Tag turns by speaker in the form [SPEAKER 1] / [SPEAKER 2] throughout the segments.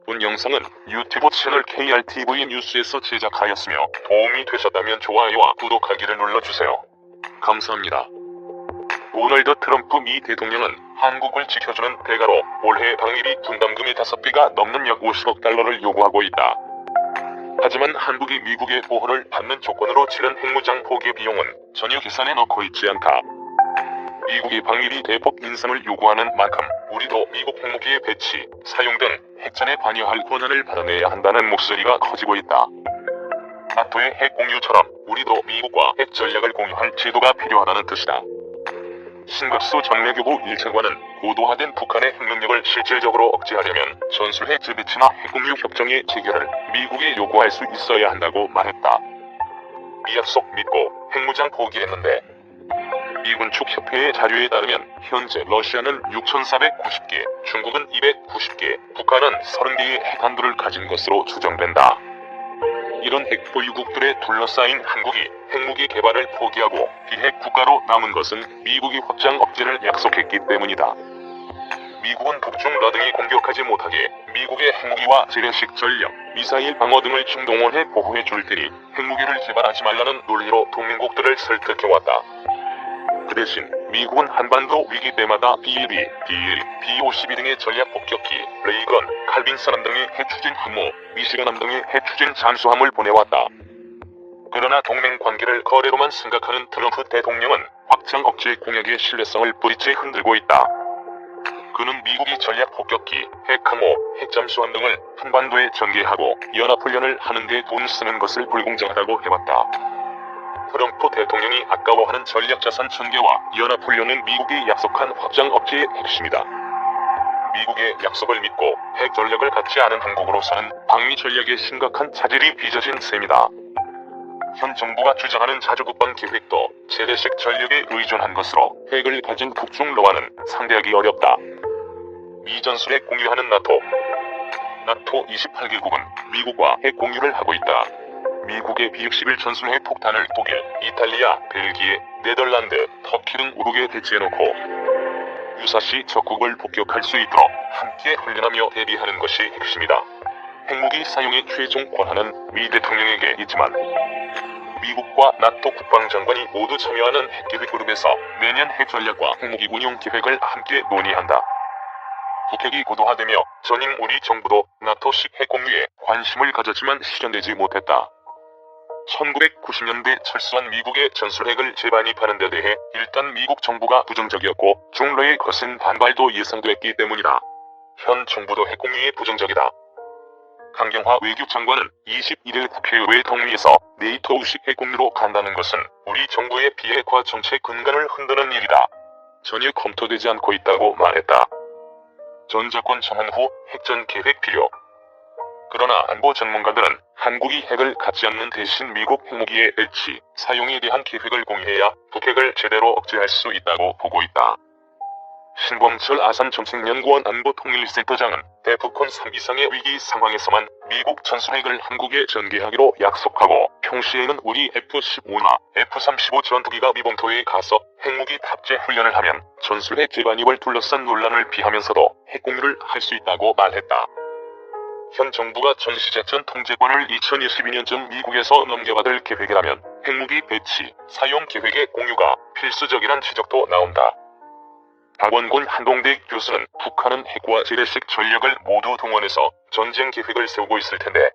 [SPEAKER 1] 본 영상은 유튜브 채널 KRTV 뉴스에서 제작하였으며 도움이 되셨다면 좋아요와 구독하기를 눌러주세요. 감사합니다. 도널드 트럼프 미 대통령은 한국을 지켜주는 대가로 올해 방위비 분담금의 5배가 넘는 약 50억 달러를 요구하고 있다. 하지만 한국이 미국의 보호를 받는 조건으로 치른 핵무장 포기 비용은 전혀 계산에 넣고 있지 않다. 미국이 방위비 대폭 인상을 요구하는 만큼 우리도 미국 핵무기의 배치, 사용 등 핵전에 관여할 권한을 받아내야 한다는 목소리가 커지고 있다. 나토의 핵 공유처럼 우리도 미국과 핵 전략을 공유할 제도가 필요하다는 뜻이다. 신각수 전매교부 1차관은 고도화된 북한의 핵능력을 실질적으로 억제하려면 전술핵 재배치나 핵공유 협정의 체결을 미국에 요구할 수 있어야 한다고 말했다. 이 약속 믿고 핵무장 포기했는데 미군 측 협회의 자료에 따르면 현재 러시아는 6,490개, 중국은 290개, 북한은 30개의 핵탄두를 가진 것으로 추정된다. 이런 핵보유국들에 둘러싸인 한국이 핵무기 개발을 포기하고 비핵 국가로 남은 것은 미국이 확장 억제를 약속했기 때문이다. 미국은 북중 러등이 공격하지 못하게 미국의 핵무기와 재래식 전력, 미사일 방어 등을 총동원해 보호해 줄 테니 핵무기를 개발하지 말라는 논리로 동맹국들을 설득해왔다. 그 대신 미국은 한반도 위기 때마다 B-1B, D-1, B-52 등의 전략 폭격기, 레이건, 칼빈선함 등의 해추진 항모, 미시건함 등의 해추진 잠수함을 보내왔다. 그러나 동맹 관계를 거래로만 생각하는 트럼프 대통령은 확장 억제 공약의 신뢰성을 뿌리째 흔들고 있다. 그는 미국이 전략 폭격기, 핵항모, 핵잠수함 등을 한반도에 전개하고 연합훈련을 하는데 돈 쓰는 것을 불공정하다고 해왔다. 트럼프 대통령이 아까워하는 전략자산 전개와 연합훈련은 미국이 약속한 확장 억제의 핵심이다. 미국의 약속을 믿고 핵 전력을 갖지 않은 한국으로서는 방위 전략에 심각한 차질이 빚어진 셈이다. 현 정부가 주장하는 자주국방 계획도 재래식 전력에 의존한 것으로 핵을 가진 북중 러와는 상대하기 어렵다. 미 전술핵 공유하는 나토 28개국은 미국과 핵 공유를 하고 있다. 미국의 B-61 전술핵 폭탄을 독일, 이탈리아, 벨기에, 네덜란드, 터키 등 5국에 배치해놓고 유사시 적국을 폭격할 수 있도록 함께 훈련하며 대비하는 것이 핵심이다. 핵무기 사용의 최종 권한은 미 대통령에게 있지만 미국과 나토 국방장관이 모두 참여하는 핵계획 그룹에서 매년 핵전략과 핵무기 운용 계획을 함께 논의한다. 북핵이 고도화되며 전임 우리 정부도 나토식 핵공유에 관심을 가졌지만 실현되지 못했다. 1990년대 철수한 미국의 전술핵을 재반입하는 데 대해 일단 미국 정부가 부정적이었고 중러의 거센 반발도 예상됐기 때문이다. 현 정부도 핵공유에 부정적이다. 강경화 외교장관은 21일 국회의회 동의에서 네이토식 핵공유로 간다는 것은 우리 정부의 비핵화 정책 근간을 흔드는 일이다. 전혀 검토되지 않고 있다고 말했다. 전 정권 전환 후 핵전 계획 필요. 그러나 안보 전문가들은 한국이 핵을 갖지 않는 대신 미국 핵무기의 배치, 사용에 대한 계획을 공유해야 북핵을 제대로 억제할 수 있다고 보고 있다. 신범철 아산정책연구원 안보통일센터장은 대북콘 3 이상의 위기 상황에서만 미국 전술핵을 한국에 전개하기로 약속하고 평시에는 우리 F-15나 F-35 전투기가 미봉토에 가서 핵무기 탑재 훈련을 하면 전술핵 재반입을 둘러싼 논란을 피하면서도 핵공유를 할 수 있다고 말했다. 현 정부가 전시작전 통제권을 2022년쯤 미국에서 넘겨받을 계획이라면 핵무기 배치, 사용 계획의 공유가 필수적이란 지적도 나온다. 박원곤 한동대 교수는 북한은 핵과 재래식 전력을 모두 동원해서 전쟁 계획을 세우고 있을 텐데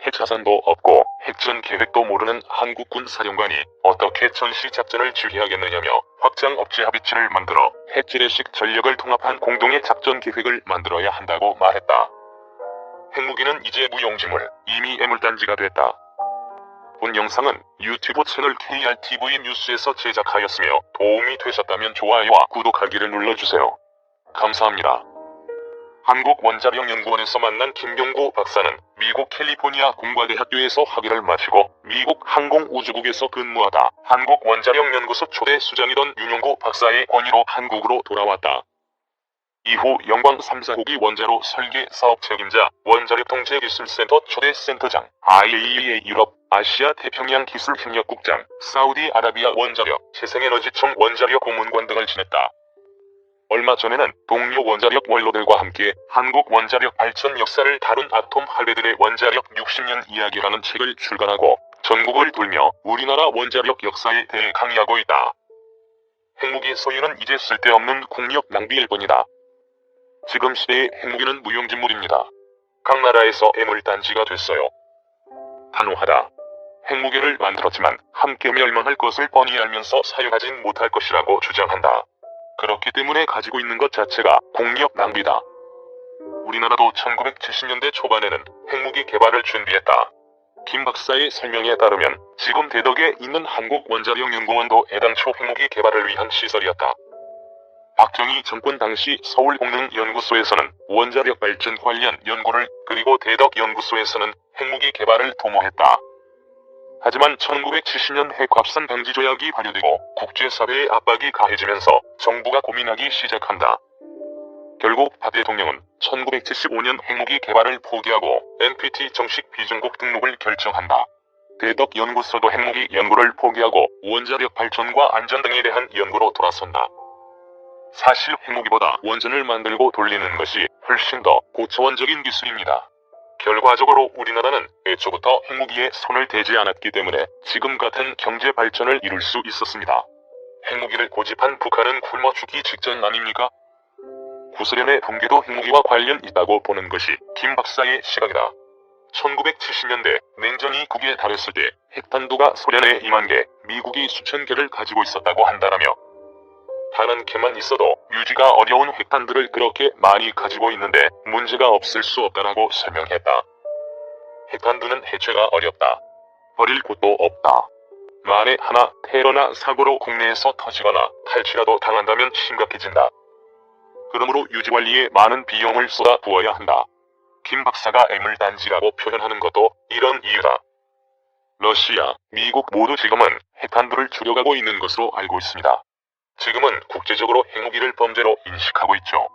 [SPEAKER 1] 핵자산도 없고 핵전 계획도 모르는 한국군 사령관이 어떻게 전시작전을 지휘하겠느냐며 확장 억제 합의체를 만들어 핵 재래식 전력을 통합한 공동의 작전 계획을 만들어야 한다고 말했다. 핵무기는 이제 무용지물, 이미 애물단지가 됐다. 본 영상은 유튜브 채널 KRTV 뉴스에서 제작하였으며 도움이 되셨다면 좋아요와 구독하기를 눌러주세요. 감사합니다. 한국원자력연구원에서 만난 김경구 박사는 미국 캘리포니아 공과대학교에서 학위를 마치고 미국 항공우주국에서 근무하다 한국원자력연구소 초대 수장이던 윤용구 박사의 권유로 한국으로 돌아왔다. 이후 영광 3사국이 원자로 설계 사업 책임자, 원자력통제기술센터 초대 센터장, IAEA 유럽, 아시아 태평양 기술협력국장, 사우디아라비아 원자력, 재생에너지청 원자력 고문관 등을 지냈다. 얼마 전에는 동료 원자력 원로들과 함께 한국 원자력 발전 역사를 다룬 아톰 할배들의 원자력 60년 이야기라는 책을 출간하고 전국을 돌며 우리나라 원자력 역사에 대해 강의하고 있다. 핵무기 소유는 이제 쓸데없는 국력 낭비일 뿐이다. 지금 시대의 핵무기는 무용지물입니다. 각 나라에서 애물단지가 됐어요. 단호하다. 핵무기를 만들었지만 함께 멸망할 것을 뻔히 알면서 사용하진 못할 것이라고 주장한다. 그렇기 때문에 가지고 있는 것 자체가 국력 낭비다. 우리나라도 1970년대 초반에는 핵무기 개발을 준비했다. 김 박사의 설명에 따르면 지금 대덕에 있는 한국원자력연구원도 애당초 핵무기 개발을 위한 시설이었다. 박정희 정권 당시 서울공능연구소에서는 원자력 발전 관련 연구를, 그리고 대덕연구소에서는 핵무기 개발을 도모했다. 하지만 1970년 핵확산 방지 조약이 발효되고 국제사회의 압박이 가해지면서 정부가 고민하기 시작한다. 결국 박 대통령은 1975년 핵무기 개발을 포기하고 NPT 정식 비중국 등록을 결정한다. 대덕연구소도 핵무기 연구를 포기하고 원자력 발전과 안전 등에 대한 연구로 돌아선다. 사실 핵무기보다 원전을 만들고 돌리는 것이 훨씬 더 고차원적인 기술입니다. 결과적으로 우리나라는 애초부터 핵무기에 손을 대지 않았기 때문에 지금 같은 경제 발전을 이룰 수 있었습니다. 핵무기를 고집한 북한은 굶어 죽기 직전 아닙니까? 구소련의 붕괴도 핵무기와 관련 있다고 보는 것이 김 박사의 시각이다. 1970년대 냉전이 극에 달했을 때 핵탄두가 소련에 2만 개, 미국이 수천 개를 가지고 있었다고 한다라며 단 한 개만 있어도 유지가 어려운 핵탄두를 그렇게 많이 가지고 있는데 문제가 없을 수 없다라고 설명했다. 핵탄두는 해체가 어렵다. 버릴 곳도 없다. 만에 하나 테러나 사고로 국내에서 터지거나 탈취라도 당한다면 심각해진다. 그러므로 유지관리에 많은 비용을 쏟아 부어야 한다. 김 박사가 애물단지라고 표현하는 것도 이런 이유다. 러시아, 미국 모두 지금은 핵탄두를 줄여가고 있는 것으로 알고 있습니다. 지금은 국제적으로 핵무기를 범죄로 인식하고 있죠.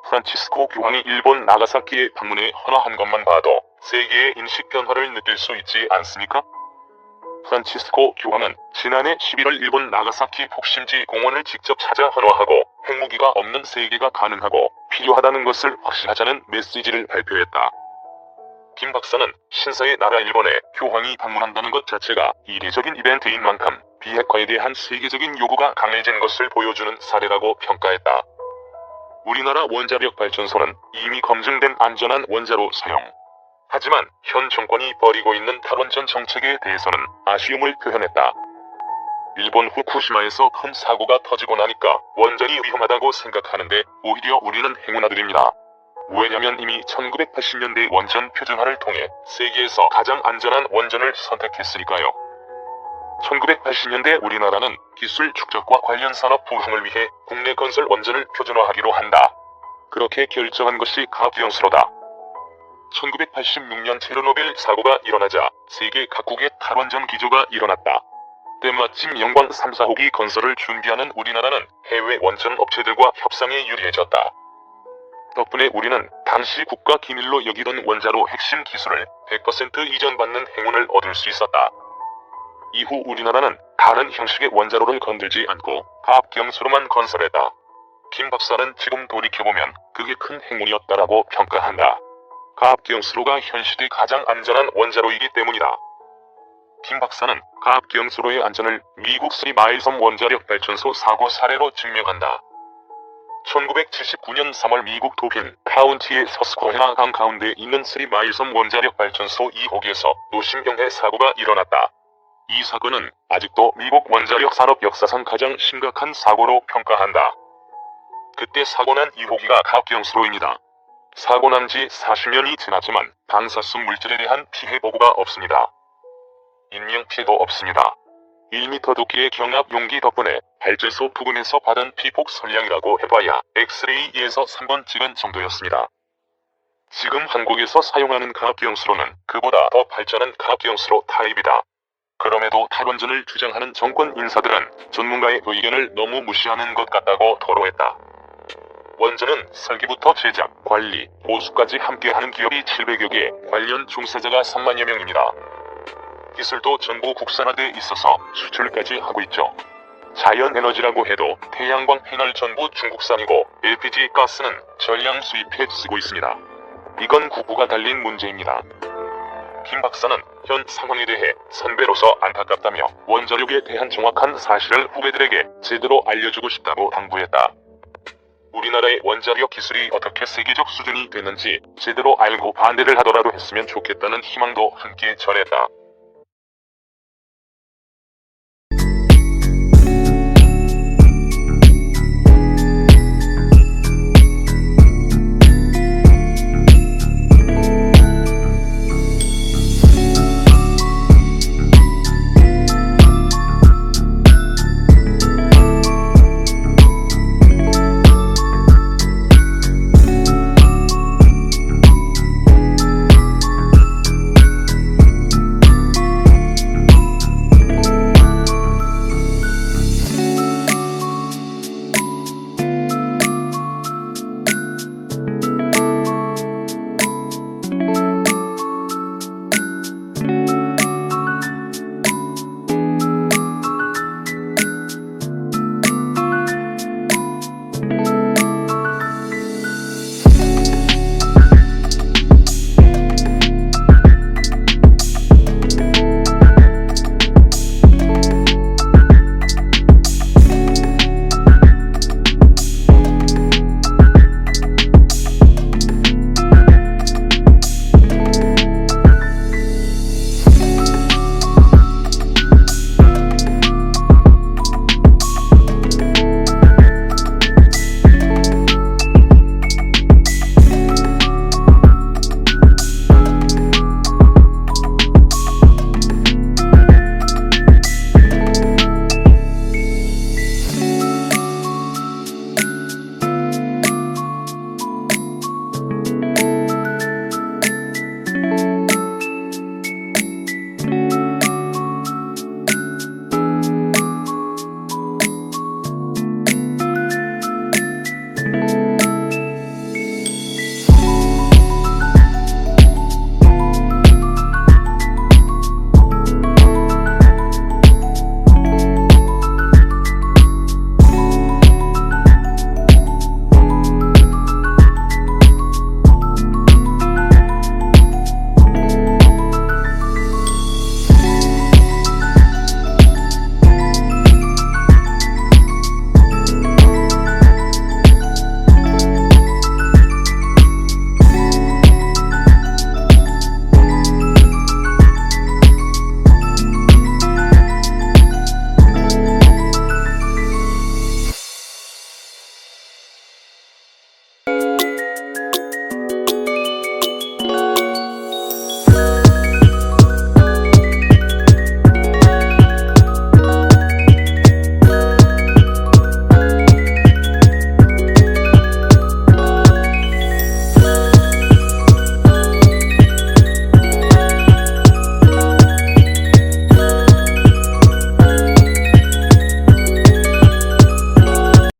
[SPEAKER 1] 프란치스코 교황이 일본 나가사키에 방문해 헌화한 것만 봐도 세계의 인식 변화를 느낄 수 있지 않습니까? 프란치스코 교황은 지난해 11월 일본 나가사키 폭심지 공원을 직접 찾아 헌화하고 핵무기가 없는 세계가 가능하고 필요하다는 것을 확신하자는 메시지를 발표했다. 김 박사는 신사의 나라 일본에 교황이 방문한다는 것 자체가 이례적인 이벤트인 만큼 비핵화에 대한 세계적인 요구가 강해진 것을 보여주는 사례라고 평가했다. 우리나라 원자력 발전소는 이미 검증된 안전한 원자로 사용. 하지만 현 정권이 벌이고 있는 탈원전 정책에 대해서는 아쉬움을 표현했다. 일본 후쿠시마에서 큰 사고가 터지고 나니까 원전이 위험하다고 생각하는데 오히려 우리는 행운아들입니다. 왜냐면 이미 1980년대 원전 표준화를 통해 세계에서 가장 안전한 원전을 선택했으니까요. 1980년대 우리나라는 기술 축적과 관련 산업 부흥을 위해 국내 건설 원전을 표준화하기로 한다. 그렇게 결정한 것이 가부영수로다. 1986년 체르노빌 사고가 일어나자 세계 각국의 탈원전 기조가 일어났다. 때마침 영광 3, 4호기 건설을 준비하는 우리나라는 해외 원전 업체들과 협상에 유리해졌다. 덕분에 우리는 당시 국가 기밀로 여기던 원자로 핵심 기술을 100% 이전받는 행운을 얻을 수 있었다. 이후 우리나라는 다른 형식의 원자로를 건들지 않고 가압경수로만 건설했다. 김 박사는 지금 돌이켜보면 그게 큰 행운이었다라고 평가한다. 가압경수로가 현 시대 가장 안전한 원자로이기 때문이다. 김 박사는 가압경수로의 안전을 미국 3마일섬 원자력 발전소 사고 사례로 증명한다. 1979년 3월 미국 도빈 카운티의 서스코헤나 강 가운데 있는 3마일섬 원자력 발전소 2호기에서 노심경해 사고가 일어났다. 이 사고는 아직도 미국 원자력 산업 역사상 가장 심각한 사고로 평가한다. 그때 사고 난 2호기가 가압경수로입니다. 사고 난 지 40년이 지났지만 방사성 물질에 대한 피해 보고가 없습니다. 인명피해도 없습니다. 1m 두께의 경압 용기 덕분에 발전소 부근에서 받은 피폭 선량이라고 해봐야 엑스레이에서 3번 찍은 정도였습니다. 지금 한국에서 사용하는 가압경수로는 그보다 더 발전한 가압경수로 타입이다. 그럼에도 탈원전을 주장하는 정권 인사들은 전문가의 의견을 너무 무시하는 것 같다고 토로했다. 원전은 설계부터 제작, 관리, 보수까지 함께하는 기업이 700여 개, 관련 종사자가 3만여 명입니다. 기술도 전부 국산화돼 있어서 수출까지 하고 있죠. 자연에너지라고 해도 태양광 패널 전부 중국산이고 LPG 가스는 전량 수입해 쓰고 있습니다. 이건 구구가 달린 문제입니다. 김 박사는 현 상황에 대해 선배로서 안타깝다며 원자력에 대한 정확한 사실을 후배들에게 제대로 알려주고 싶다고 당부했다. 우리나라의 원자력 기술이 어떻게 세계적 수준이 되는지 제대로 알고 반대를 하더라도 했으면 좋겠다는 희망도 함께 전했다.